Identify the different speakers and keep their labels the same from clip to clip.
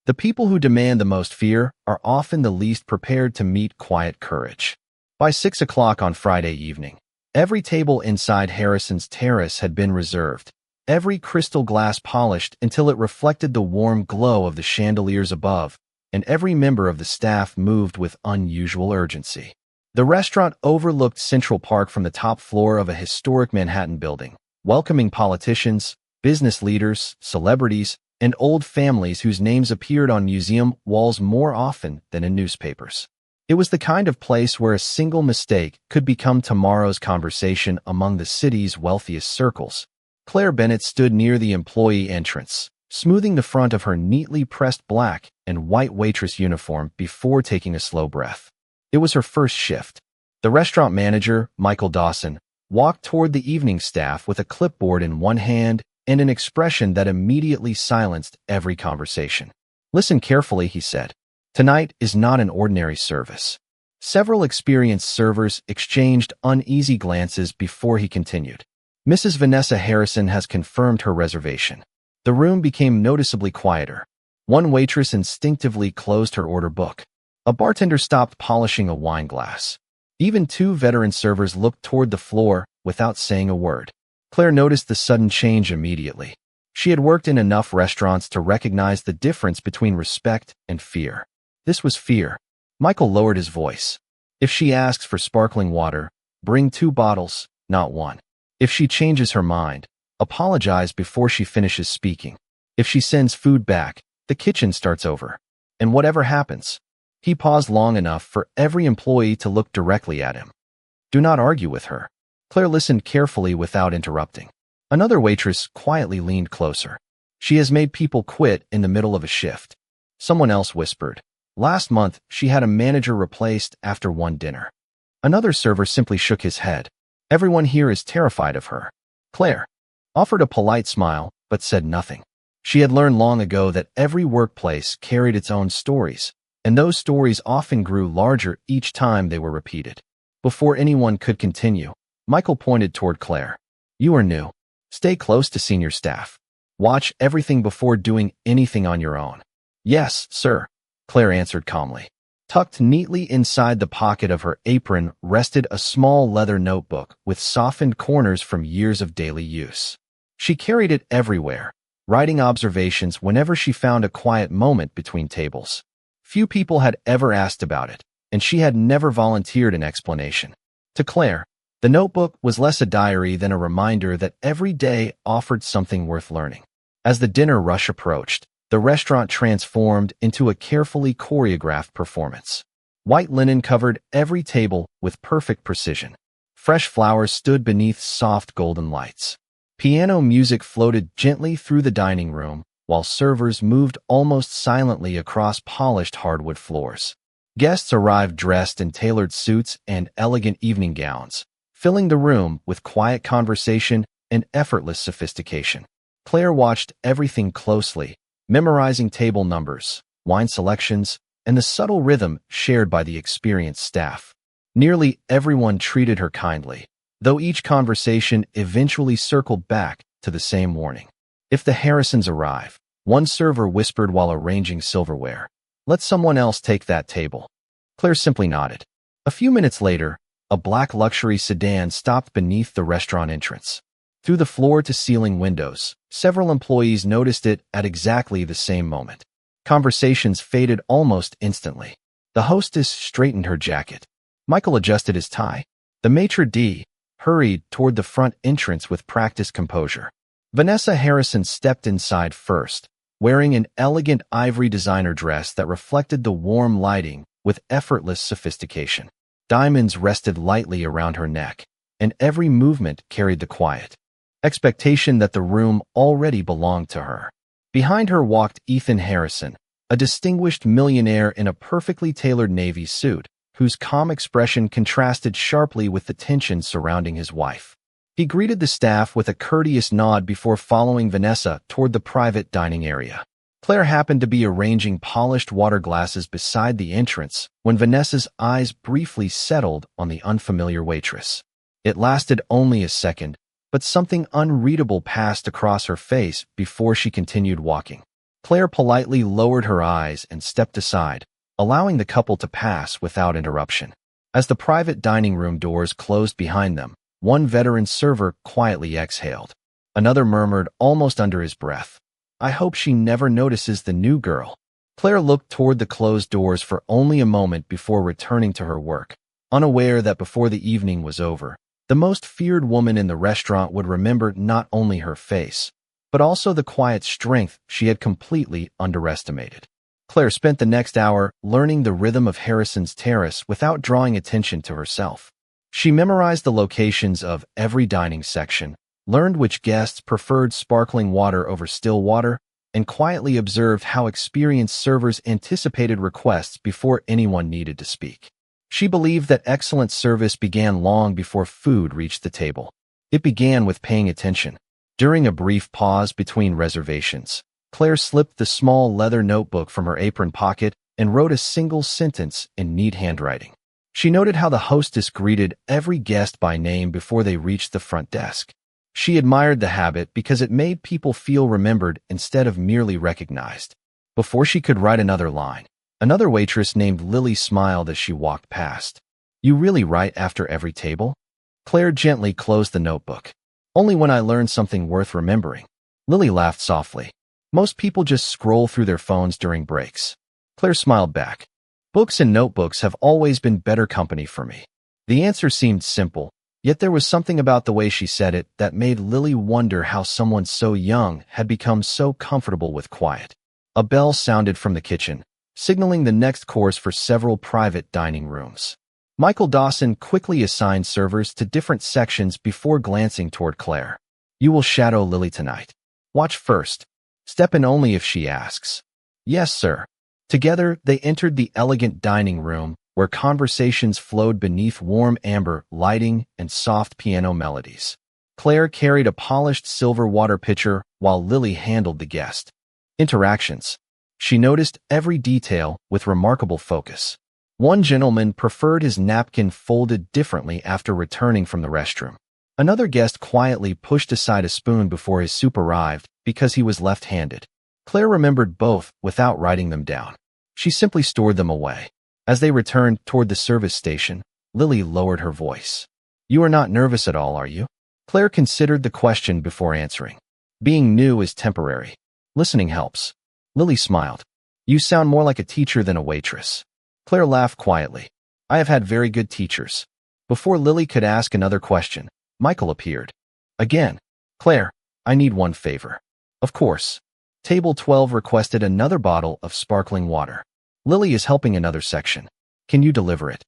Speaker 1: The people who demand the most fear are often the least prepared to meet quiet courage. By 6 o'clock on Friday evening, every table inside Harrison's terrace had been reserved, every crystal glass polished until it reflected the warm glow of the chandeliers above, and every member of the staff moved with unusual urgency. The restaurant overlooked Central Park from the top floor of a historic Manhattan building, welcoming politicians, business leaders, celebrities, and old families whose names appeared on museum walls more often than in newspapers. It was the kind of place where a single mistake could become tomorrow's conversation among the city's wealthiest circles. Claire Bennett stood near the employee entrance, smoothing the front of her neatly pressed black and white waitress uniform before taking a slow breath. It was her first shift. The restaurant manager, Michael Dawson, walked toward the evening staff with a clipboard in one hand and an expression that immediately silenced every conversation. "Listen carefully," he said. "Tonight is not an ordinary service." Several experienced servers exchanged uneasy glances before he continued. "Mrs. Vanessa Harrison has confirmed her reservation." The room became noticeably quieter. One waitress instinctively closed her order book. A bartender stopped polishing a wine glass. Even two veteran servers looked toward the floor without saying a word. Claire noticed the sudden change immediately. She had worked in enough restaurants to recognize the difference between respect and fear. This was fear. Michael lowered his voice. "If she asks for sparkling water, bring 2 bottles, not 1. If she changes her mind, apologize before she finishes speaking. If she sends food back, the kitchen starts over. And whatever happens." He paused long enough for every employee to look directly at him. "Do not argue with her." Claire listened carefully without interrupting. Another waitress quietly leaned closer. "She has made people quit in the middle of a shift." Someone else whispered. "Last month, she had a manager replaced after one dinner." Another server simply shook his head. "Everyone here is terrified of her." Claire offered a polite smile, but said nothing. She had learned long ago that every workplace carried its own stories, and those stories often grew larger each time they were repeated. Before anyone could continue, Michael pointed toward Claire. "You are new. Stay close to senior staff. Watch everything before doing anything on your own." "Yes, sir," Claire answered calmly. Tucked neatly inside the pocket of her apron rested a small leather notebook with softened corners from years of daily use. She carried it everywhere, writing observations whenever she found a quiet moment between tables. Few people had ever asked about it, and she had never volunteered an explanation. To Claire, the notebook was less a diary than a reminder that every day offered something worth learning. As the dinner rush approached, the restaurant transformed into a carefully choreographed performance. White linen covered every table with perfect precision. Fresh flowers stood beneath soft golden lights. Piano music floated gently through the dining room, while servers moved almost silently across polished hardwood floors. Guests arrived dressed in tailored suits and elegant evening gowns, filling the room with quiet conversation and effortless sophistication. Claire watched everything closely, memorizing table numbers, wine selections, and the subtle rhythm shared by the experienced staff. Nearly everyone treated her kindly, though each conversation eventually circled back to the same warning. "If the Harrisons arrive," one server whispered while arranging silverware, "let someone else take that table." Claire simply nodded. A few minutes later, a black luxury sedan stopped beneath the restaurant entrance. Through the floor-to-ceiling windows, several employees noticed it at exactly the same moment. Conversations faded almost instantly. The hostess straightened her jacket. Michael adjusted his tie. The maitre d' hurried toward the front entrance with practiced composure. Vanessa Harrison stepped inside first, wearing an elegant ivory designer dress that reflected the warm lighting with effortless sophistication. Diamonds rested lightly around her neck, and every movement carried the quiet expectation that the room already belonged to her. Behind her walked Ethan Harrison, a distinguished millionaire in a perfectly tailored navy suit, whose calm expression contrasted sharply with the tension surrounding his wife. He greeted the staff with a courteous nod before following Vanessa toward the private dining area. Claire happened to be arranging polished water glasses beside the entrance when Vanessa's eyes briefly settled on the unfamiliar waitress. It lasted only a second, but something unreadable passed across her face before she continued walking. Claire politely lowered her eyes and stepped aside, allowing the couple to pass without interruption. As the private dining room doors closed behind them, one veteran server quietly exhaled. Another murmured almost under his breath, "I hope she never notices the new girl." Claire looked toward the closed doors for only a moment before returning to her work, unaware that before the evening was over, the most feared woman in the restaurant would remember not only her face, but also the quiet strength she had completely underestimated. Claire spent the next hour learning the rhythm of Harrison's Terrace without drawing attention to herself. She memorized the locations of every dining section, learned which guests preferred sparkling water over still water, and quietly observed how experienced servers anticipated requests before anyone needed to speak. She believed that excellent service began long before food reached the table. It began with paying attention. During a brief pause between reservations, Claire slipped the small leather notebook from her apron pocket and wrote a single sentence in neat handwriting. She noted how the hostess greeted every guest by name before they reached the front desk. She admired the habit because it made people feel remembered instead of merely recognized. Before she could write another line, another waitress named Lily smiled as she walked past. "You really write after every table?" Claire gently closed the notebook. "Only when I learn something worth remembering." Lily laughed softly. "Most people just scroll through their phones during breaks." Claire smiled back. "Books and notebooks have always been better company for me." The answer seemed simple, yet there was something about the way she said it that made Lily wonder how someone so young had become so comfortable with quiet. A bell sounded from the kitchen, signaling the next course for several private dining rooms. Michael Dawson quickly assigned servers to different sections before glancing toward Claire. "You will shadow Lily tonight. Watch first. Step in only if she asks." "Yes, sir." Together, they entered the elegant dining room, where conversations flowed beneath warm amber lighting and soft piano melodies. Claire carried a polished silver water pitcher while Lily handled the guest interactions. She noticed every detail with remarkable focus. One gentleman preferred his napkin folded differently after returning from the restroom. Another guest quietly pushed aside a spoon before his soup arrived because he was left-handed. Claire remembered both without writing them down. She simply stored them away. As they returned toward the service station, Lily lowered her voice. "You are not nervous at all, are you?" Claire considered the question before answering. "Being new is temporary. Listening helps." Lily smiled. "You sound more like a teacher than a waitress." Claire laughed quietly. "I have had very good teachers." Before Lily could ask another question, Michael appeared. "Again. Claire, I need one favor." "Of course." Table 12 requested another bottle of sparkling water. "Lily is helping another section. Can you deliver it?"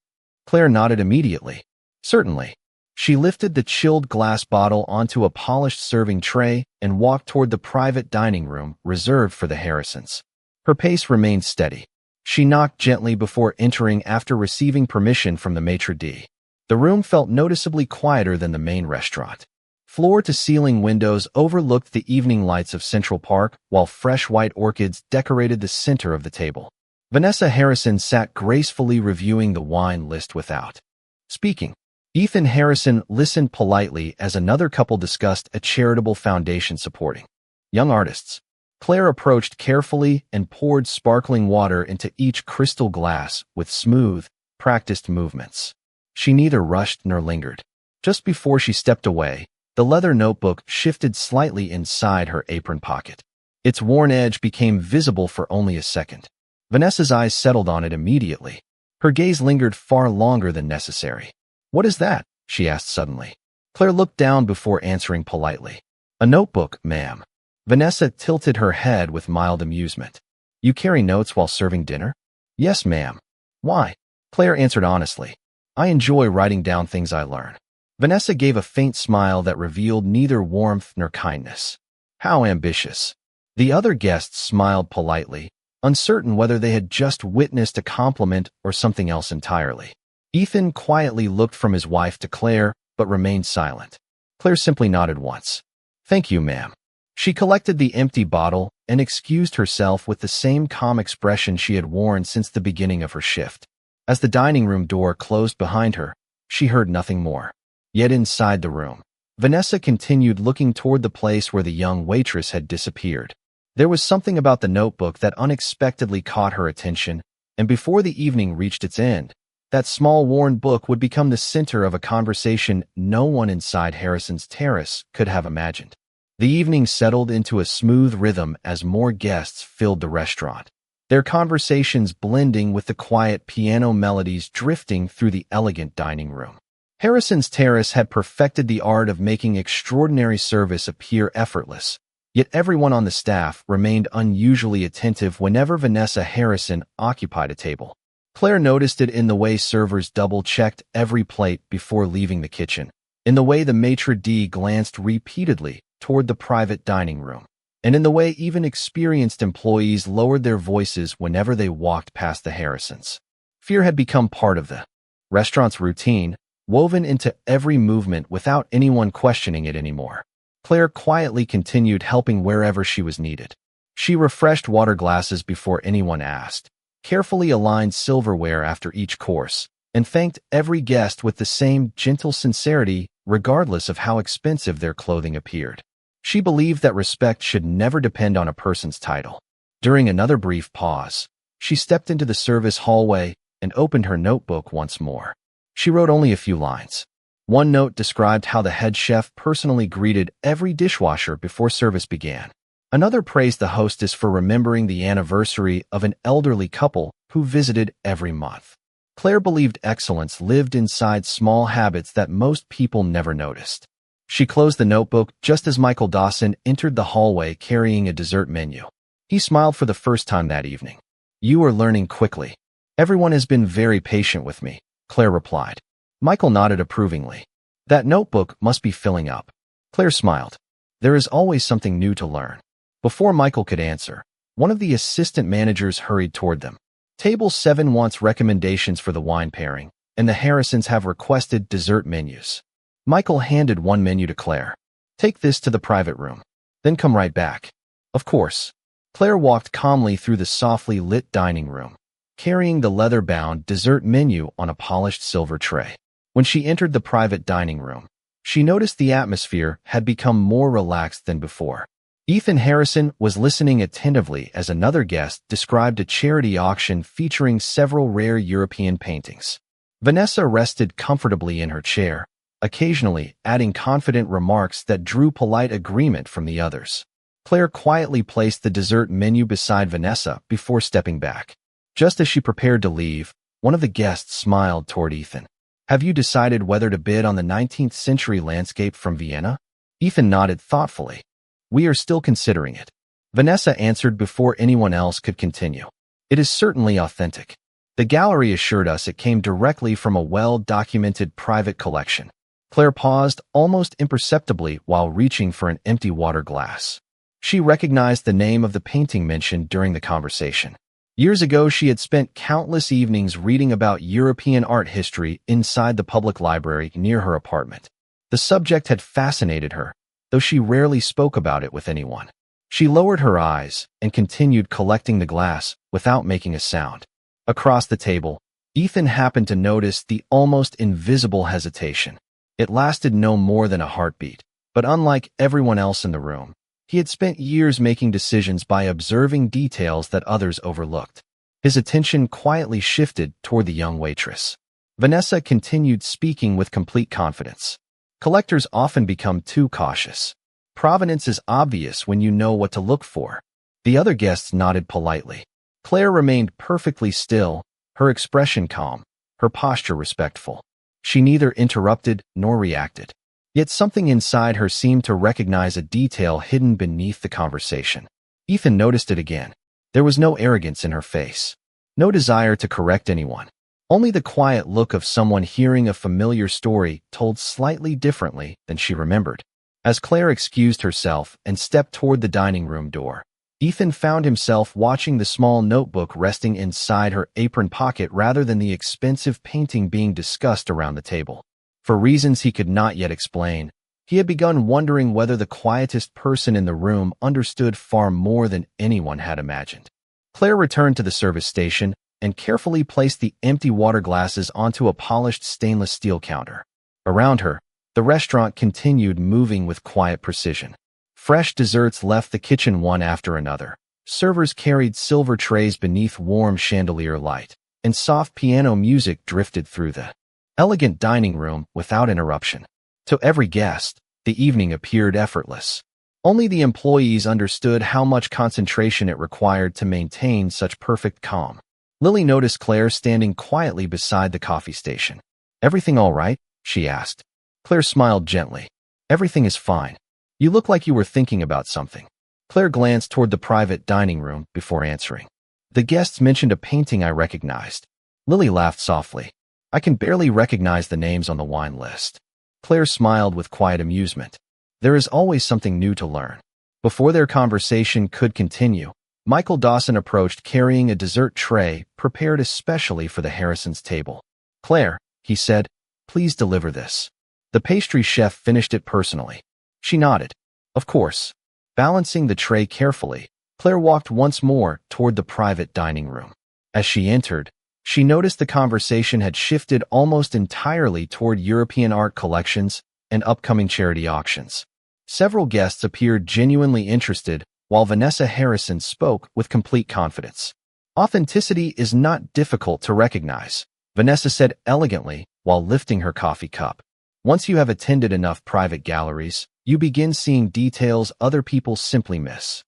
Speaker 1: Claire nodded immediately. "Certainly." She lifted the chilled glass bottle onto a polished serving tray and walked toward the private dining room reserved for the Harrisons. Her pace remained steady. She knocked gently before entering after receiving permission from the maitre d'. The room felt noticeably quieter than the main restaurant. Floor-to-ceiling windows overlooked the evening lights of Central Park, while fresh white orchids decorated the center of the table. Vanessa Harrison sat gracefully reviewing the wine list without speaking. Ethan Harrison listened politely as another couple discussed a charitable foundation supporting young artists. Claire approached carefully and poured sparkling water into each crystal glass with smooth, practiced movements. She neither rushed nor lingered. Just before she stepped away, the leather notebook shifted slightly inside her apron pocket. Its worn edge became visible for only a second. Vanessa's eyes settled on it immediately. Her gaze lingered far longer than necessary. "What is that?" she asked suddenly. Claire looked down before answering politely. "A notebook, ma'am." Vanessa tilted her head with mild amusement. "You carry notes while serving dinner?" "Yes, ma'am." "Why?" Claire answered honestly. "I enjoy writing down things I learn." Vanessa gave a faint smile that revealed neither warmth nor kindness. "How ambitious." The other guests smiled politely, uncertain whether they had just witnessed a compliment or something else entirely. Ethan quietly looked from his wife to Claire, but remained silent. Claire simply nodded once. "Thank you, ma'am." She collected the empty bottle and excused herself with the same calm expression she had worn since the beginning of her shift. As the dining room door closed behind her, she heard nothing more. Yet inside the room, Vanessa continued looking toward the place where the young waitress had disappeared. There was something about the notebook that unexpectedly caught her attention, and before the evening reached its end, that small worn book would become the center of a conversation no one inside Harrison's terrace could have imagined. The evening settled into a smooth rhythm as more guests filled the restaurant, their conversations blending with the quiet piano melodies drifting through the elegant dining room. Harrison's terrace had perfected the art of making extraordinary service appear effortless, yet everyone on the staff remained unusually attentive whenever Vanessa Harrison occupied a table. Claire noticed it in the way servers double-checked every plate before leaving the kitchen, in the way the maitre d' glanced repeatedly toward the private dining room, and in the way even experienced employees lowered their voices whenever they walked past the Harrisons. Fear had become part of the restaurant's routine, woven into every movement without anyone questioning it anymore. Claire quietly continued helping wherever she was needed. She refreshed water glasses before anyone asked, carefully aligned silverware after each course, and thanked every guest with the same gentle sincerity regardless of how expensive their clothing appeared. She believed that respect should never depend on a person's title. During another brief pause, she stepped into the service hallway and opened her notebook once more. She wrote only a few lines. One note described how the head chef personally greeted every dishwasher before service began. Another praised the hostess for remembering the anniversary of an elderly couple who visited every month. Claire believed excellence lived inside small habits that most people never noticed. She closed the notebook just as Michael Dawson entered the hallway carrying a dessert menu. He smiled for the first time that evening. "You are learning quickly. Everyone has been very patient with me," Claire replied. Michael nodded approvingly. "That notebook must be filling up." Claire smiled. "There is always something new to learn." Before Michael could answer, one of the assistant managers hurried toward them. "Table 7 wants recommendations for the wine pairing, and the Harrisons have requested dessert menus." Michael handed one menu to Claire. "Take this to the private room. Then come right back." "Of course." Claire walked calmly through the softly lit dining room, carrying the leather-bound dessert menu on a polished silver tray. When she entered the private dining room, she noticed the atmosphere had become more relaxed than before. Ethan Harrison was listening attentively as another guest described a charity auction featuring several rare European paintings. Vanessa rested comfortably in her chair, occasionally adding confident remarks that drew polite agreement from the others. Claire quietly placed the dessert menu beside Vanessa before stepping back. Just as she prepared to leave, one of the guests smiled toward Ethan. "Have you decided whether to bid on the 19th century landscape from Vienna?" Ethan nodded thoughtfully. "We are still considering it." Vanessa answered before anyone else could continue. "It is certainly authentic. The gallery assured us it came directly from a well-documented private collection." Claire paused almost imperceptibly while reaching for an empty water glass. She recognized the name of the painting mentioned during the conversation. Years ago, she had spent countless evenings reading about European art history inside the public library near her apartment. The subject had fascinated her, though she rarely spoke about it with anyone. She lowered her eyes and continued collecting the glass without making a sound. Across the table, Ethan happened to notice the almost invisible hesitation. It lasted no more than a heartbeat, but unlike everyone else in the room, he had spent years making decisions by observing details that others overlooked. His attention quietly shifted toward the young waitress. Vanessa continued speaking with complete confidence. "Collectors often become too cautious. Provenance is obvious when you know what to look for." The other guests nodded politely. Claire remained perfectly still, her expression calm, her posture respectful. She neither interrupted nor reacted. Yet something inside her seemed to recognize a detail hidden beneath the conversation. Ethan noticed it again. There was no arrogance in her face, no desire to correct anyone. Only the quiet look of someone hearing a familiar story told slightly differently than she remembered. As Claire excused herself and stepped toward the dining room door, Ethan found himself watching the small notebook resting inside her apron pocket rather than the expensive painting being discussed around the table. For reasons he could not yet explain, he had begun wondering whether the quietest person in the room understood far more than anyone had imagined. Claire returned to the service station and carefully placed the empty water glasses onto a polished stainless steel counter. Around her, the restaurant continued moving with quiet precision. Fresh desserts left the kitchen one after another. Servers carried silver trays beneath warm chandelier light, and soft piano music drifted through the elegant dining room without interruption. To every guest, the evening appeared effortless. Only the employees understood how much concentration it required to maintain such perfect calm. Lily noticed Claire standing quietly beside the coffee station. "Everything all right?" she asked. Claire smiled gently. "Everything is fine. You look like you were thinking about something." Claire glanced toward the private dining room before answering. "The guests mentioned a painting I recognized." Lily laughed softly. "I can barely recognize the names on the wine list." Claire smiled with quiet amusement. There is always something new to learn. Before their conversation could continue, Michael Dawson approached carrying a dessert tray prepared especially for the Harrisons' table. "Claire," he said, "please deliver this." The pastry chef finished it personally. She nodded. "Of course." Balancing the tray carefully, Claire walked once more toward the private dining room. As she entered, she noticed the conversation had shifted almost entirely toward European art collections and upcoming charity auctions. Several guests appeared genuinely interested, while Vanessa Harrison spoke with complete confidence. "Authenticity is not difficult to recognize," Vanessa said elegantly while lifting her coffee cup. "Once you have attended enough private galleries, you begin seeing details other people simply miss."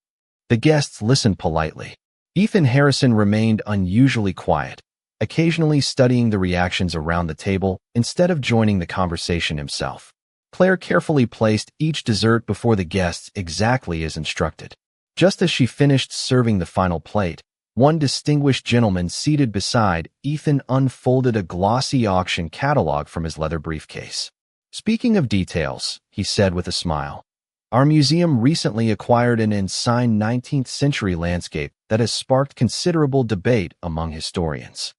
Speaker 1: The guests listened politely. Ethan Harrison remained unusually quiet, occasionally studying the reactions around the table instead of joining the conversation himself. Claire carefully placed each dessert before the guests exactly as instructed. Just as she finished serving the final plate, one distinguished gentleman seated beside Ethan unfolded a glossy auction catalog from his leather briefcase. "Speaking of details," he said with a smile, "our museum recently acquired an insane 19th-century landscape that has sparked considerable debate among historians."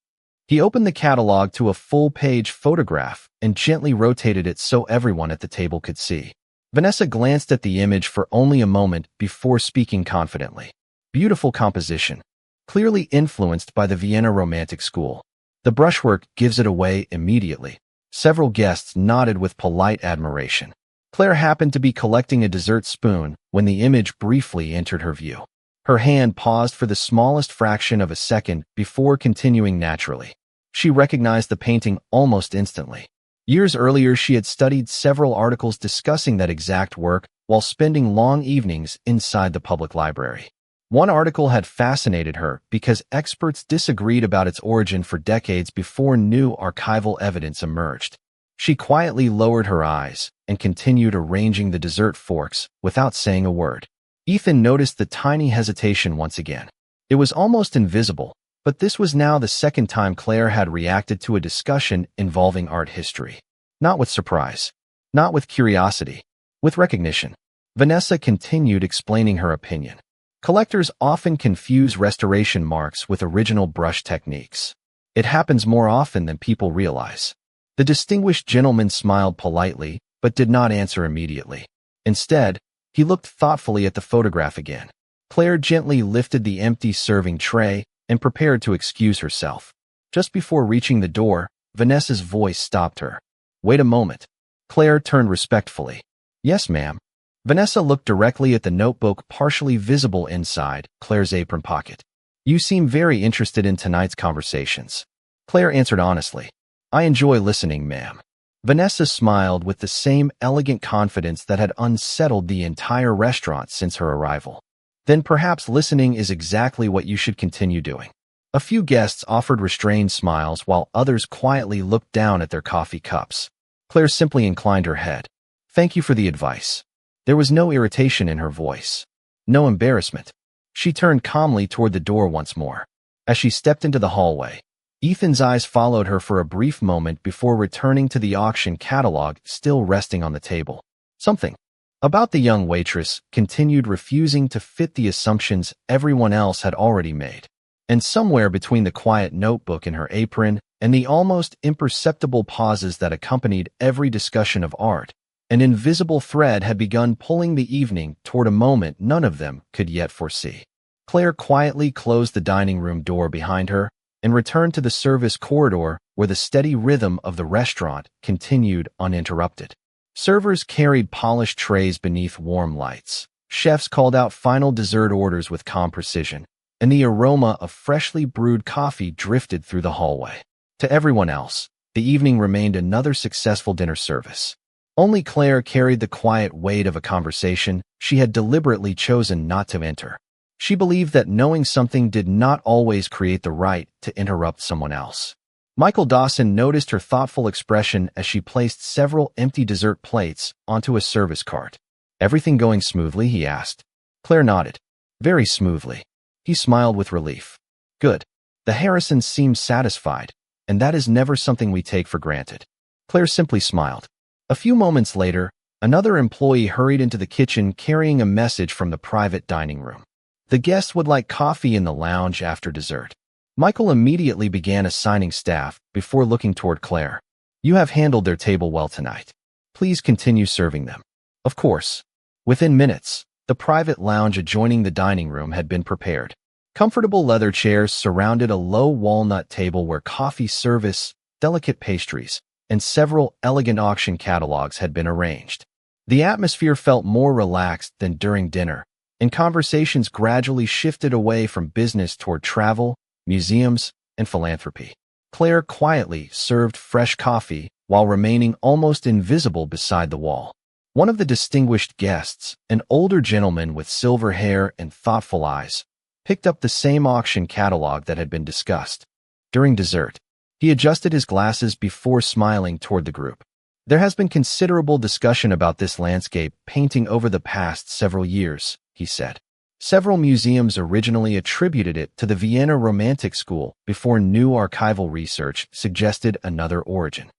Speaker 1: He opened the catalog to a full-page photograph and gently rotated it so everyone at the table could see. Vanessa glanced at the image for only a moment before speaking confidently. "Beautiful composition, clearly influenced by the Vienna Romantic School. The brushwork gives it away immediately." Several guests nodded with polite admiration. Claire happened to be collecting a dessert spoon when the image briefly entered her view. Her hand paused for the smallest fraction of a second before continuing naturally. She recognized the painting almost instantly. Years earlier, she had studied several articles discussing that exact work while spending long evenings inside the public library. One article had fascinated her because experts disagreed about its origin for decades before new archival evidence emerged. She quietly lowered her eyes and continued arranging the dessert forks without saying a word. Ethan noticed the tiny hesitation once again. It was almost invisible, but this was now the second time Claire had reacted to a discussion involving art history. Not with surprise, not with curiosity, with recognition. Vanessa continued explaining her opinion. "Collectors often confuse restoration marks with original brush techniques. It happens more often than people realize." The distinguished gentleman smiled politely, but did not answer immediately. Instead, he looked thoughtfully at the photograph again. Claire gently lifted the empty serving tray and prepared to excuse herself. Just before reaching the door, Vanessa's voice stopped her. "Wait a moment." Claire turned respectfully. "Yes, ma'am." Vanessa looked directly at the notebook partially visible inside Claire's apron pocket. "You seem very interested in tonight's conversations." Claire answered honestly. "I enjoy listening, ma'am." Vanessa smiled with the same elegant confidence that had unsettled the entire restaurant since her arrival. "Then perhaps listening is exactly what you should continue doing." A few guests offered restrained smiles while others quietly looked down at their coffee cups. Claire simply inclined her head. "Thank you for the advice." There was no irritation in her voice, no embarrassment. She turned calmly toward the door once more. As she stepped into the hallway, Ethan's eyes followed her for a brief moment before returning to the auction catalog still resting on the table. Something about the young waitress continued refusing to fit the assumptions everyone else had already made. And somewhere between the quiet notebook in her apron and the almost imperceptible pauses that accompanied every discussion of art, an invisible thread had begun pulling the evening toward a moment none of them could yet foresee. Claire quietly closed the dining room door behind her and returned to the service corridor where the steady rhythm of the restaurant continued uninterrupted. Servers carried polished trays beneath warm lights, Chefs called out final dessert orders with calm precision, and the aroma of freshly brewed coffee drifted through the hallway. To everyone else, the evening remained another successful dinner service. Only Claire carried the quiet weight of a conversation she had deliberately chosen not to enter. She believed that knowing something did not always create the right to interrupt someone else. Michael Dawson noticed her thoughtful expression as she placed several empty dessert plates onto a service cart. "Everything going smoothly?" he asked. Claire nodded. "Very smoothly." He smiled with relief. "Good." The Harrisons seemed satisfied, and that is never something we take for granted. Claire simply smiled. A few moments later, another employee hurried into the kitchen carrying a message from the private dining room. The guests would like coffee in the lounge after dessert. Michael immediately began assigning staff before looking toward Claire. "You have handled their table well tonight. Please continue serving them." Of course. Within minutes, the private lounge adjoining the dining room had been prepared. Comfortable leather chairs surrounded a low walnut table where coffee service, delicate pastries, and several elegant auction catalogs had been arranged. The atmosphere felt more relaxed than during dinner, and conversations gradually shifted away from business toward travel, museums, and philanthropy. Claire quietly served fresh coffee while remaining almost invisible beside the wall. One of the distinguished guests, an older gentleman with silver hair and thoughtful eyes, picked up the same auction catalog that had been discussed. During dessert, he adjusted his glasses before smiling toward the group. "There has been considerable discussion about this landscape painting over the past several years," he said. "Several museums originally attributed it to the Vienna Romantic School before new archival research suggested another origin."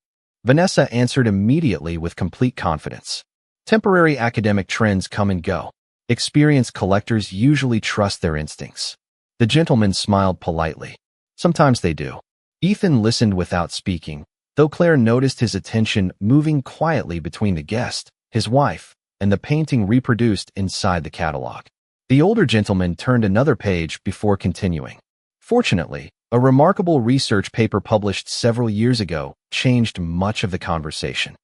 Speaker 1: Vanessa answered immediately with complete confidence. "Temporary academic trends come and go. Experienced collectors usually trust their instincts." The gentleman smiled politely. "Sometimes they do." Ethan listened without speaking, though Claire noticed his attention moving quietly between the guest, his wife, and the painting reproduced inside the catalog. The older gentleman turned another page before continuing. "Fortunately, a remarkable research paper published several years ago changed much of the conversation."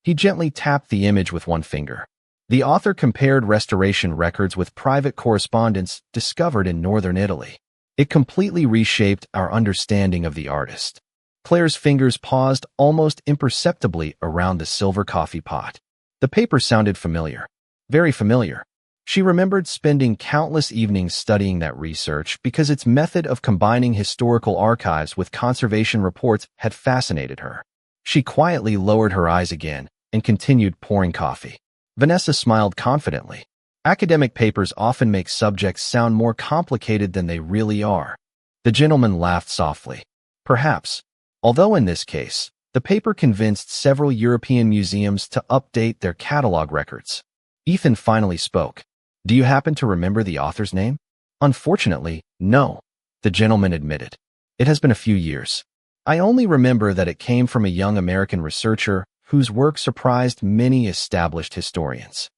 Speaker 1: He gently tapped the image with one finger. The author compared restoration records with private correspondence discovered in northern Italy. It completely reshaped our understanding of the artist. Claire's fingers paused almost imperceptibly around the silver coffee pot. The paper sounded familiar. Very familiar. She remembered spending countless evenings studying that research because its method of combining historical archives with conservation reports had fascinated her. She quietly lowered her eyes again and continued pouring coffee. Vanessa smiled confidently. "Academic papers often make subjects sound more complicated than they really are." The gentleman laughed softly. "Perhaps. Although in this case, the paper convinced several European museums to update their catalog records." Ethan finally spoke. "Do you happen to remember the author's name?" "Unfortunately, no," the gentleman admitted. "It has been a few years. I only remember that it came from a young American researcher whose work surprised many established historians."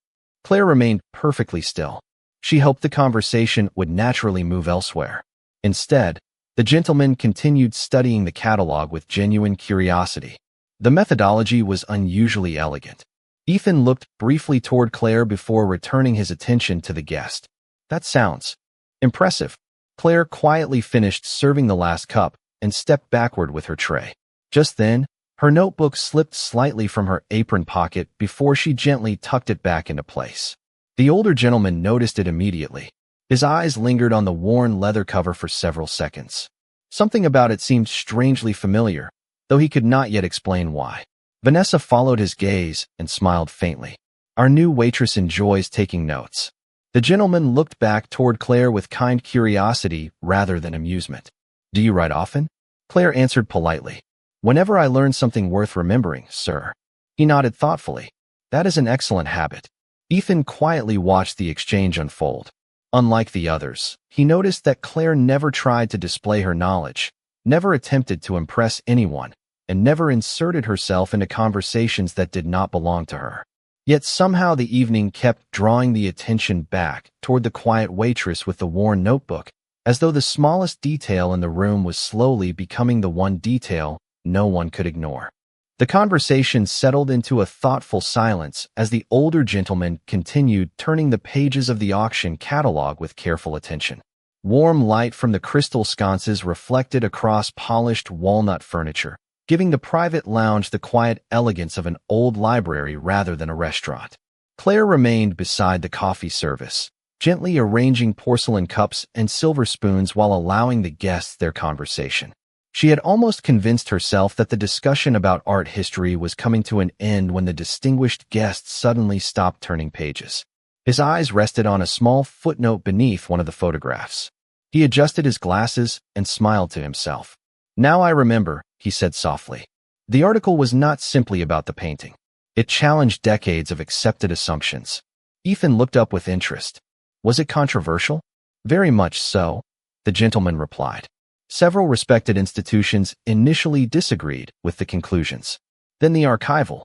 Speaker 1: Claire remained perfectly still. She hoped the conversation would naturally move elsewhere. Instead, the gentleman continued studying the catalog with genuine curiosity. The methodology was unusually elegant. Ethan looked briefly toward Claire before returning his attention to the guest. "That sounds impressive." Claire quietly finished serving the last cup and stepped backward with her tray. Just then, her notebook slipped slightly from her apron pocket before she gently tucked it back into place. The older gentleman noticed it immediately. His eyes lingered on the worn leather cover for several seconds. Something about it seemed strangely familiar, though he could not yet explain why. Vanessa followed his gaze and smiled faintly. "Our new waitress enjoys taking notes." The gentleman looked back toward Claire with kind curiosity rather than amusement. "Do you write often?" Claire answered politely. "Whenever I learn something worth remembering, sir." He nodded thoughtfully. "That is an excellent habit." Ethan quietly watched the exchange unfold. Unlike the others, he noticed that Claire never tried to display her knowledge, never attempted to impress anyone, and never inserted herself into conversations that did not belong to her. Yet somehow the evening kept drawing the attention back toward the quiet waitress with the worn notebook, as though the smallest detail in the room was slowly becoming the one detail no one could ignore. The conversation settled into a thoughtful silence as the older gentleman continued turning the pages of the auction catalog with careful attention. Warm light from the crystal sconces reflected across polished walnut furniture, giving the private lounge the quiet elegance of an old library rather than a restaurant. Claire remained beside the coffee service, gently arranging porcelain cups and silver spoons while allowing the guests their conversation. She had almost convinced herself that the discussion about art history was coming to an end when the distinguished guest suddenly stopped turning pages. His eyes rested on a small footnote beneath one of the photographs. He adjusted his glasses and smiled to himself. "Now I remember," he said softly. The article was not simply about the painting. It challenged decades of accepted assumptions. Ethan looked up with interest. "Was it controversial?" "Very much so," the gentleman replied. Several respected institutions initially disagreed with the conclusions. Then the archival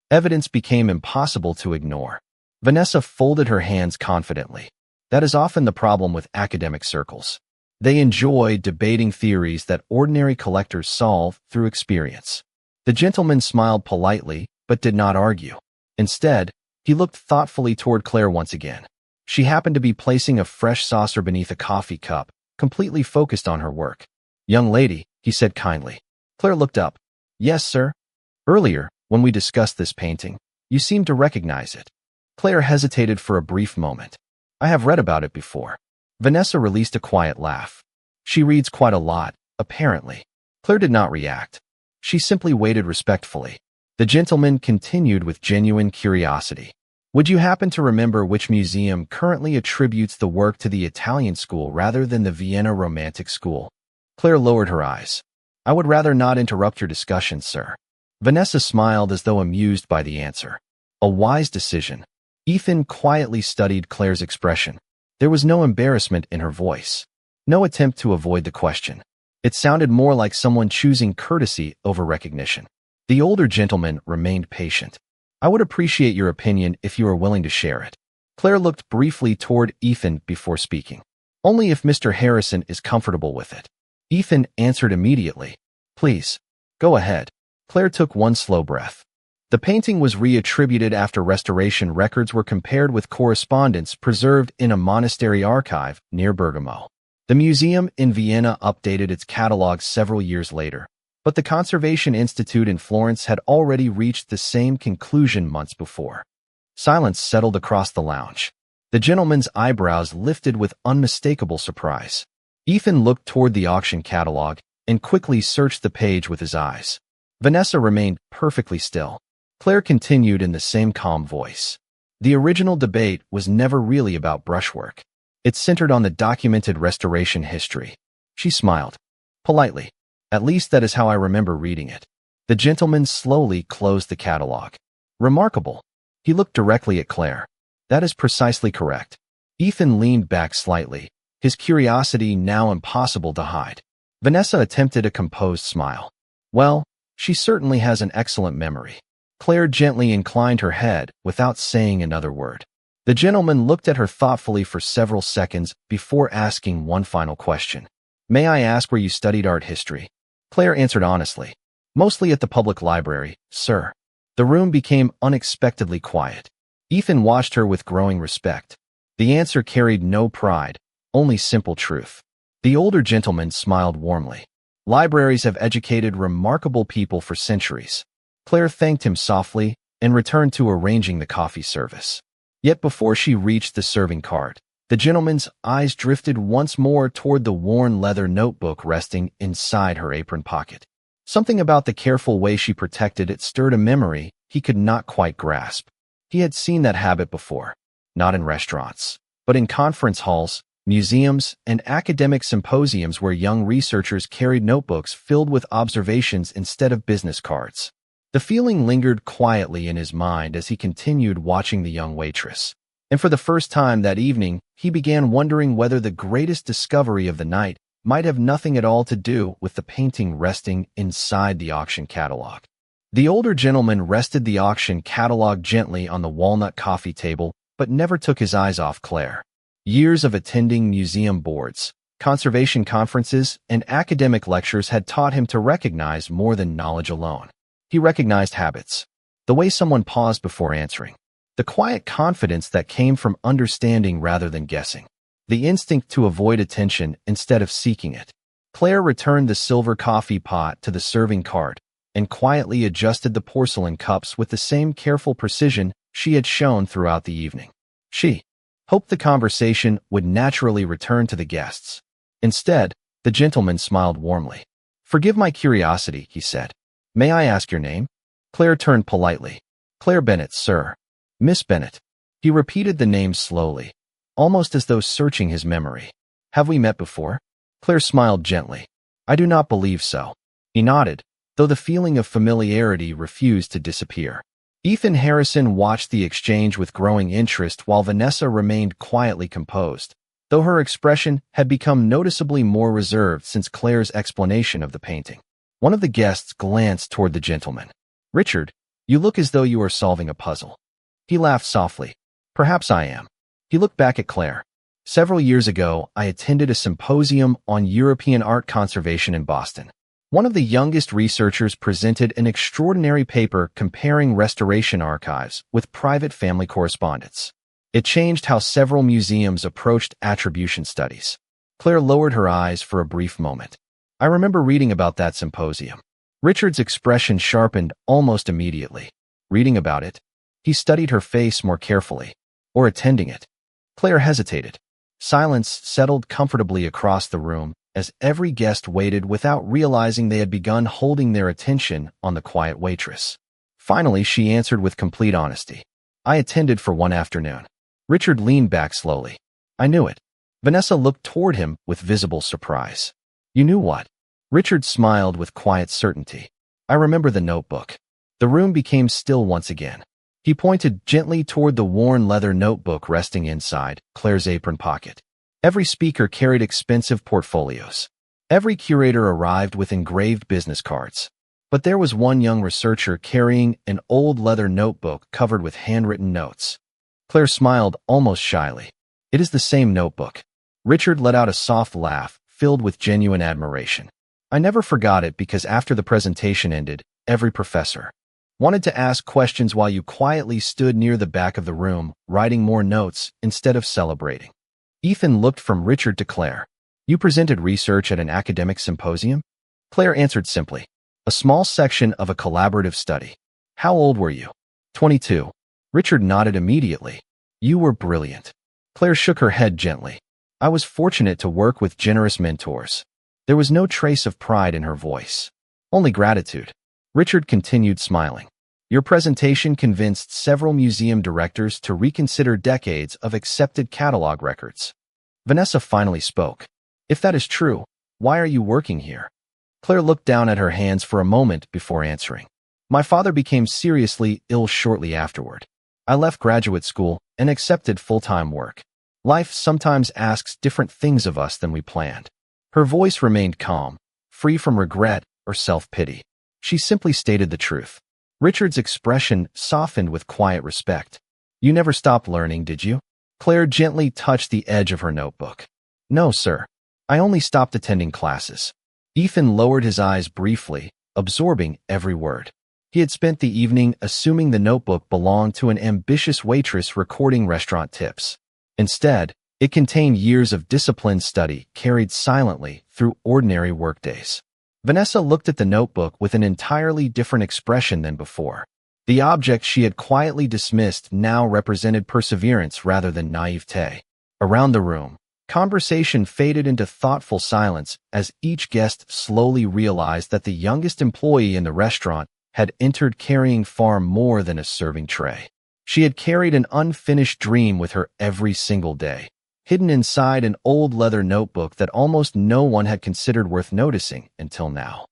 Speaker 1: evidence became impossible to ignore. Vanessa folded her hands confidently. That is often the problem with academic circles. They enjoy debating theories that ordinary collectors solve through experience. The gentleman smiled politely, but did not argue. Instead, he looked thoughtfully toward Claire once again. She happened to be placing a fresh saucer beneath a coffee cup, completely focused on her work. "Young lady," he said kindly. Claire looked up. "Yes, sir." "Earlier, when we discussed this painting, you seemed to recognize it." Claire hesitated for a brief moment. "I have read about it before." Vanessa released a quiet laugh. "She reads quite a lot, apparently." Claire did not react. She simply waited respectfully. The gentleman continued with genuine curiosity. "Would you happen to remember which museum currently attributes the work to the Italian school rather than the Vienna Romantic School?" Claire lowered her eyes. "I would rather not interrupt your discussion, sir." Vanessa smiled as though amused by the answer. A wise decision. Ethan quietly studied Claire's expression. There was no embarrassment in her voice. No attempt to avoid the question. It sounded more like someone choosing courtesy over recognition. The older gentleman remained patient. "I would appreciate your opinion if you are willing to share it." Claire looked briefly toward Ethan before speaking. "Only if Mr. Harrison is comfortable with it." Ethan answered immediately. "Please, go ahead." Claire took one slow breath. The painting was reattributed after restoration records were compared with correspondence preserved in a monastery archive near Bergamo. The museum in Vienna updated its catalog several years later, but the Conservation Institute in Florence had already reached the same conclusion months before. Silence settled across the lounge. The gentleman's eyebrows lifted with unmistakable surprise. Ethan looked toward the auction catalog and quickly searched the page with his eyes. Vanessa remained perfectly still. Claire continued in the same calm voice. The original debate was never really about brushwork. It centered on the documented restoration history. She smiled. Politely. "At least that is how I remember reading it." The gentleman slowly closed the catalog. "Remarkable." He looked directly at Claire. "That is precisely correct." Ethan leaned back slightly, his curiosity now impossible to hide. Vanessa attempted a composed smile. "Well, she certainly has an excellent memory." Claire gently inclined her head without saying another word. The gentleman looked at her thoughtfully for several seconds before asking one final question. "May I ask where you studied art history?" Claire answered honestly. "Mostly at the public library, sir." The room became unexpectedly quiet. Ethan watched her with growing respect. The answer carried no pride, only simple truth. The older gentleman smiled warmly. "Libraries have educated remarkable people for centuries." Claire thanked him softly and returned to arranging the coffee service. Yet before she reached the serving cart, the gentleman's eyes drifted once more toward the worn leather notebook resting inside her apron pocket. Something about the careful way she protected it stirred a memory he could not quite grasp. He had seen that habit before, not in restaurants, but in conference halls, museums, and academic symposiums where young researchers carried notebooks filled with observations instead of business cards. The feeling lingered quietly in his mind as he continued watching the young waitress. And for the first time that evening, he began wondering whether the greatest discovery of the night might have nothing at all to do with the painting resting inside the auction catalog. The older gentleman rested the auction catalog gently on the walnut coffee table, but never took his eyes off Claire. Years of attending museum boards, conservation conferences, and academic lectures had taught him to recognize more than knowledge alone. He recognized habits. The way someone paused before answering. The quiet confidence that came from understanding rather than guessing. The instinct to avoid attention instead of seeking it. Claire returned the silver coffee pot to the serving cart and quietly adjusted the porcelain cups with the same careful precision she had shown throughout the evening. She hoped the conversation would naturally return to the guests. Instead, the gentleman smiled warmly. "Forgive my curiosity," he said. "May I ask your name?" Claire turned politely. "Claire Bennett, sir." "Miss Bennett." He repeated the name slowly, almost as though searching his memory. "Have we met before?" Claire smiled gently. "I do not believe so." He nodded, though the feeling of familiarity refused to disappear. Ethan Harrison watched the exchange with growing interest while Vanessa remained quietly composed, though her expression had become noticeably more reserved since Claire's explanation of the painting. One of the guests glanced toward the gentleman. "Richard, you look as though you are solving a puzzle." He laughed softly. "Perhaps I am." He looked back at Claire. "Several years ago, I attended a symposium on European art conservation in Boston. One of the youngest researchers presented an extraordinary paper comparing restoration archives with private family correspondence. It changed how several museums approached attribution studies." Claire lowered her eyes for a brief moment. "I remember reading about that symposium." Richard's expression sharpened almost immediately. "Reading about it?" He studied her face more carefully. "Or attending it?" Claire hesitated. Silence settled comfortably across the room as every guest waited without realizing they had begun holding their attention on the quiet waitress. Finally, she answered with complete honesty. "I attended for one afternoon." Richard leaned back slowly. "I knew it." Vanessa looked toward him with visible surprise. "You knew what?" Richard smiled with quiet certainty. "I remember the notebook." The room became still once again. He pointed gently toward the worn leather notebook resting inside Claire's apron pocket. Every speaker carried expensive portfolios. Every curator arrived with engraved business cards. But there was one young researcher carrying an old leather notebook covered with handwritten notes. Claire smiled almost shyly. "It is the same notebook." Richard let out a soft laugh, filled with genuine admiration. "I never forgot it because after the presentation ended, every professor wanted to ask questions while you quietly stood near the back of the room, writing more notes instead of celebrating." Ethan looked from Richard to Claire. "You presented research at an academic symposium?" Claire answered simply. "A small section of a collaborative study." "How old were you?" 22. Richard nodded immediately. "You were brilliant." Claire shook her head gently. "I was fortunate to work with generous mentors." There was no trace of pride in her voice. Only gratitude. Richard continued smiling. "Your presentation convinced several museum directors to reconsider decades of accepted catalog records." Vanessa finally spoke. "If that is true, why are you working here?" Claire looked down at her hands for a moment before answering. "My father became seriously ill shortly afterward. I left graduate school and accepted full-time work. Life sometimes asks different things of us than we planned." Her voice remained calm, free from regret or self-pity. She simply stated the truth. Richard's expression softened with quiet respect. "You never stopped learning, did you?" Claire gently touched the edge of her notebook. "No, sir. I only stopped attending classes." Ethan lowered his eyes briefly, absorbing every word. He had spent the evening assuming the notebook belonged to an ambitious waitress recording restaurant tips. Instead, it contained years of disciplined study carried silently through ordinary workdays. Vanessa looked at the notebook with an entirely different expression than before. The object she had quietly dismissed now represented perseverance rather than naivete. Around the room, conversation faded into thoughtful silence as each guest slowly realized that the youngest employee in the restaurant had entered carrying far more than a serving tray. She had carried an unfinished dream with her every single day, hidden inside an old leather notebook that almost no one had considered worth noticing until now.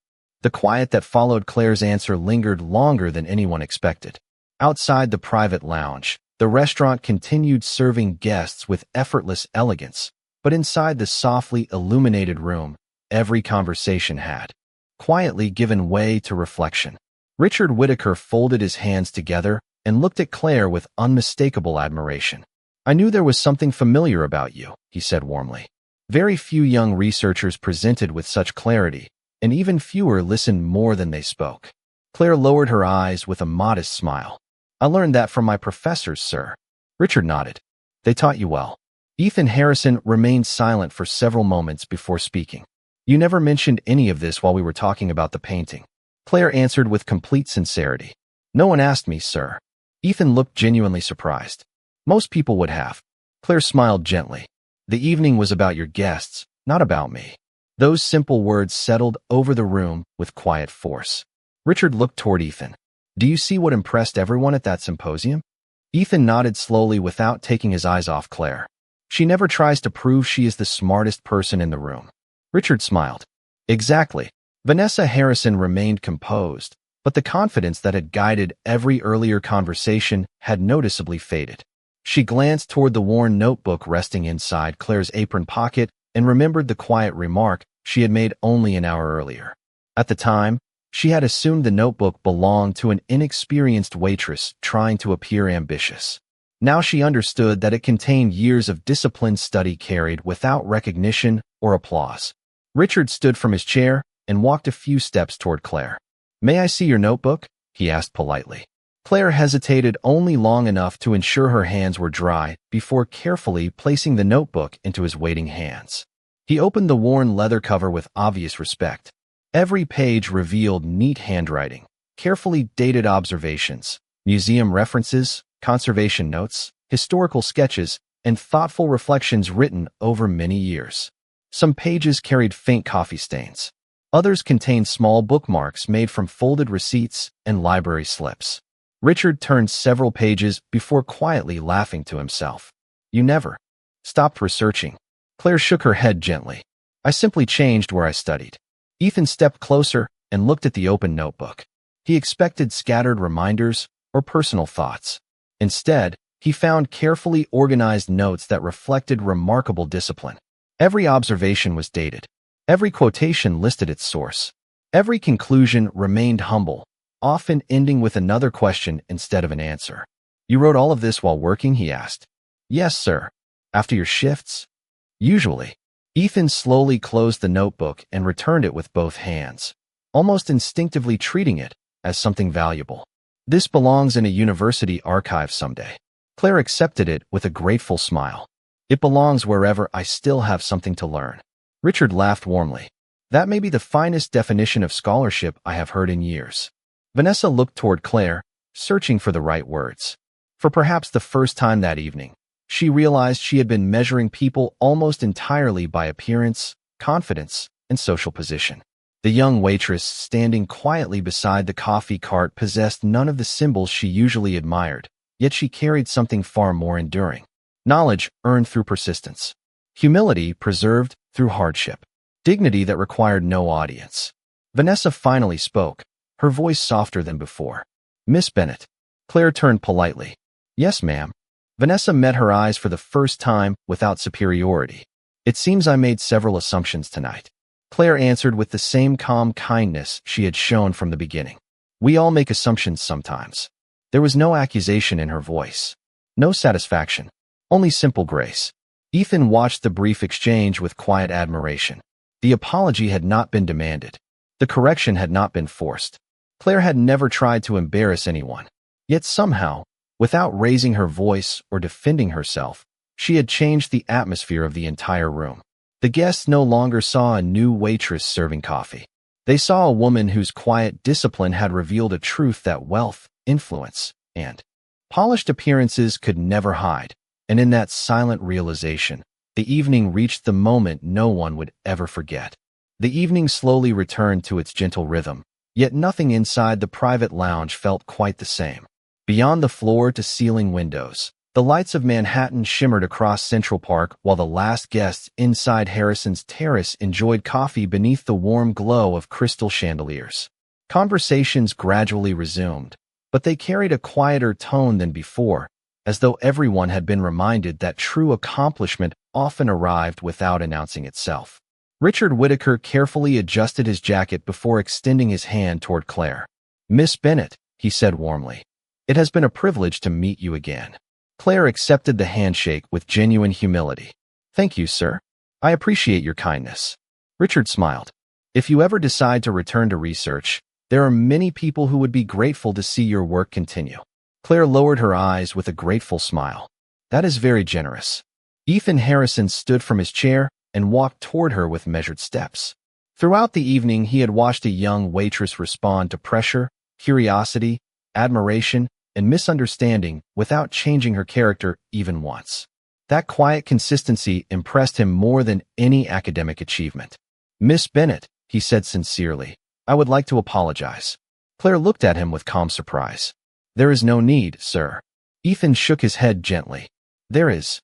Speaker 1: The quiet that followed Claire's answer lingered longer than anyone expected. Outside the private lounge, the restaurant continued serving guests with effortless elegance, but inside the softly illuminated room, every conversation had quietly given way to reflection. Richard Whittaker folded his hands together and looked at Claire with unmistakable admiration. "I knew there was something familiar about you," he said warmly. Very few young researchers presented with such clarity, and even fewer listened more than they spoke. Claire lowered her eyes with a modest smile. I learned that from my professors, sir. Richard nodded. They taught you well. Ethan Harrison remained silent for several moments before speaking. You never mentioned any of this while we were talking about the painting. Claire answered with complete sincerity. No one asked me, sir. Ethan looked genuinely surprised. Most people would have. Claire smiled gently. The evening was about your guests, not about me. Those simple words settled over the room with quiet force. Richard looked toward Ethan. Do you see what impressed everyone at that symposium? Ethan nodded slowly without taking his eyes off Claire. She never tries to prove she is the smartest person in the room. Richard smiled. Exactly. Vanessa Harrison remained composed, but the confidence that had guided every earlier conversation had noticeably faded. She glanced toward the worn notebook resting inside Claire's apron pocket and remembered the quiet remark she had made only an hour earlier. At the time, she had assumed the notebook belonged to an inexperienced waitress trying to appear ambitious. Now she understood that it contained years of disciplined study carried without recognition or applause. Richard stood from his chair and walked a few steps toward Claire. May I see your notebook? He asked politely. Claire hesitated only long enough to ensure her hands were dry before carefully placing the notebook into his waiting hands. He opened the worn leather cover with obvious respect. Every page revealed neat handwriting, carefully dated observations, museum references, conservation notes, historical sketches, and thoughtful reflections written over many years. Some pages carried faint coffee stains. Others contained small bookmarks made from folded receipts and library slips. Richard turned several pages before quietly laughing to himself. You never stopped researching. Claire shook her head gently. I simply changed where I studied. Ethan stepped closer and looked at the open notebook. He expected scattered reminders or personal thoughts. Instead, he found carefully organized notes that reflected remarkable discipline. Every observation was dated. Every quotation listed its source. Every conclusion remained humble, often ending with another question instead of an answer. You wrote all of this while working? He asked. Yes, sir. After your shifts? Usually. Ethan slowly closed the notebook and returned it with both hands, almost instinctively treating it as something valuable. This belongs in a university archive someday. Claire accepted it with a grateful smile. It belongs wherever I still have something to learn. Richard laughed warmly. That may be the finest definition of scholarship I have heard in years. Vanessa looked toward Claire, searching for the right words. For perhaps the first time that evening, she realized she had been measuring people almost entirely by appearance, confidence, and social position. The young waitress standing quietly beside the coffee cart possessed none of the symbols she usually admired, yet she carried something far more enduring. Knowledge earned through persistence. Humility preserved through hardship. Dignity that required no audience. Vanessa finally spoke, her voice softer than before. Miss Bennett. Claire turned politely. Yes, ma'am. Vanessa met her eyes for the first time without superiority. It seems I made several assumptions tonight. Claire answered with the same calm kindness she had shown from the beginning. We all make assumptions sometimes. There was no accusation in her voice. No satisfaction. Only simple grace. Ethan watched the brief exchange with quiet admiration. The apology had not been demanded. The correction had not been forced. Claire had never tried to embarrass anyone. Yet somehow, without raising her voice or defending herself, she had changed the atmosphere of the entire room. The guests no longer saw a new waitress serving coffee. They saw a woman whose quiet discipline had revealed a truth that wealth, influence, and polished appearances could never hide. And in that silent realization, the evening reached the moment no one would ever forget. The evening slowly returned to its gentle rhythm, yet nothing inside the private lounge felt quite the same. Beyond the floor-to-ceiling windows, the lights of Manhattan shimmered across Central Park while the last guests inside Harrison's terrace enjoyed coffee beneath the warm glow of crystal chandeliers. Conversations gradually resumed, but they carried a quieter tone than before, as though everyone had been reminded that true accomplishment often arrived without announcing itself. Richard Whittaker carefully adjusted his jacket before extending his hand toward Claire. Miss Bennett, he said warmly. It has been a privilege to meet you again. Claire accepted the handshake with genuine humility. Thank you, sir. I appreciate your kindness. Richard smiled. If you ever decide to return to research, There are many people who would be grateful to see your work continue. Claire lowered her eyes with a grateful smile. That is very generous. Ethan Harrison stood from his chair and walked toward her with measured steps. Throughout the evening, he had watched a young waitress respond to pressure, curiosity, admiration, and misunderstanding without changing her character even once. That quiet consistency impressed him more than any academic achievement. "Miss Bennett," he said sincerely, "I would like to apologize." Claire looked at him with calm surprise. "There is no need, sir." Ethan shook his head gently. "There is."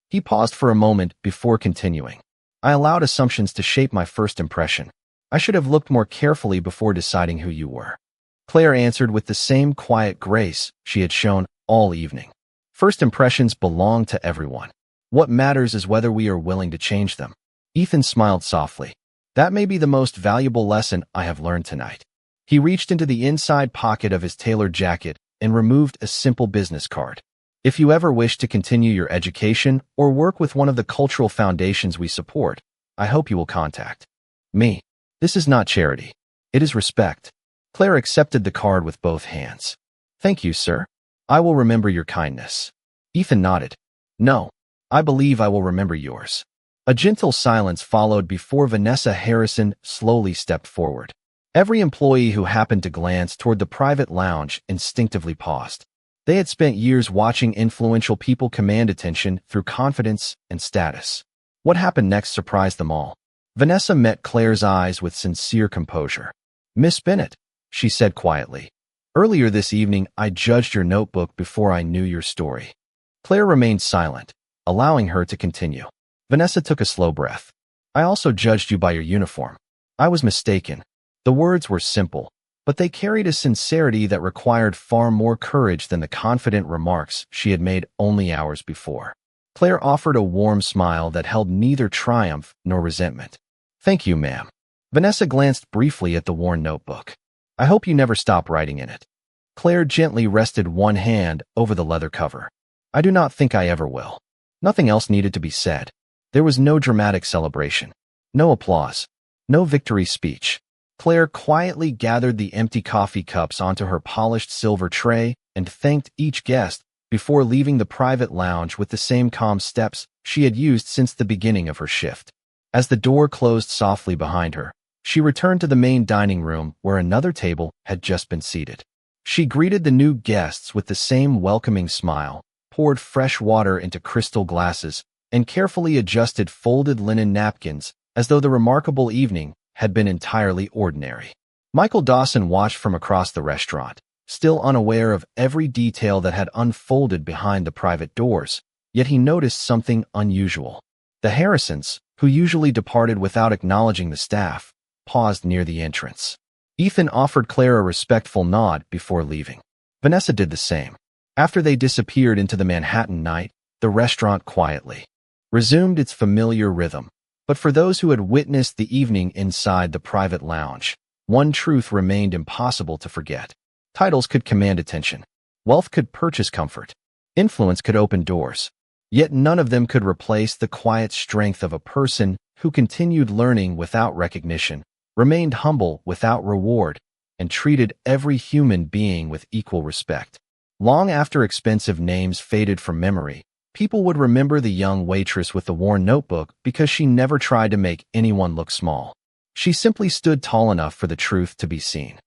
Speaker 1: He paused for a moment before continuing. "I allowed assumptions to shape my first impression. I should have looked more carefully before deciding who you were." Claire answered with the same quiet grace she had shown all evening. First impressions belong to everyone. What matters is whether we are willing to change them. Ethan smiled softly. "That may be the most valuable lesson I have learned tonight." He reached into the inside pocket of his tailored jacket and removed a simple business card. "If you ever wish to continue your education or work with one of the cultural foundations we support, I hope you will contact me. This is not charity. It is respect." Claire accepted the card with both hands. "Thank you, sir. I will remember your kindness." Ethan nodded. "No, I believe I will remember yours." A gentle silence followed before Vanessa Harrison slowly stepped forward. Every employee who happened to glance toward the private lounge instinctively paused. They had spent years watching influential people command attention through confidence and status. What happened next surprised them all. Vanessa met Claire's eyes with sincere composure. "Miss Bennett," she said quietly, "earlier this evening I judged your notebook before I knew your story." Claire remained silent, allowing her to continue. Vanessa took a slow breath. "I also judged you by your uniform. I was mistaken." The words were simple, but they carried a sincerity that required far more courage than the confident remarks she had made only hours before. Claire offered a warm smile that held neither triumph nor resentment. "Thank you, ma'am." Vanessa glanced briefly at the worn notebook. "I hope you never stop writing in it." Claire gently rested one hand over the leather cover. "I do not think I ever will." Nothing else needed to be said. There was no dramatic celebration, no applause, no victory speech. Claire quietly gathered the empty coffee cups onto her polished silver tray and thanked each guest before leaving the private lounge with the same calm steps she had used since the beginning of her shift. As the door closed softly behind her, she returned to the main dining room where another table had just been seated. She greeted the new guests with the same welcoming smile, poured fresh water into crystal glasses, and carefully adjusted folded linen napkins as though the remarkable evening had been entirely ordinary. Michael Dawson watched from across the restaurant, still unaware of every detail that had unfolded behind the private doors, yet he noticed something unusual. The Harrisons, who usually departed without acknowledging the staff, paused near the entrance. Ethan offered Claire a respectful nod before leaving. Vanessa did the same. After they disappeared into the Manhattan night, the restaurant quietly resumed its familiar rhythm. But for those who had witnessed the evening inside the private lounge, one truth remained impossible to forget. Titles could command attention. Wealth could purchase comfort. Influence could open doors. Yet none of them could replace the quiet strength of a person who continued learning without recognition, remained humble without reward, and treated every human being with equal respect. Long after expensive names faded from memory, people would remember the young waitress with the worn notebook because she never tried to make anyone look small. She simply stood tall enough for the truth to be seen.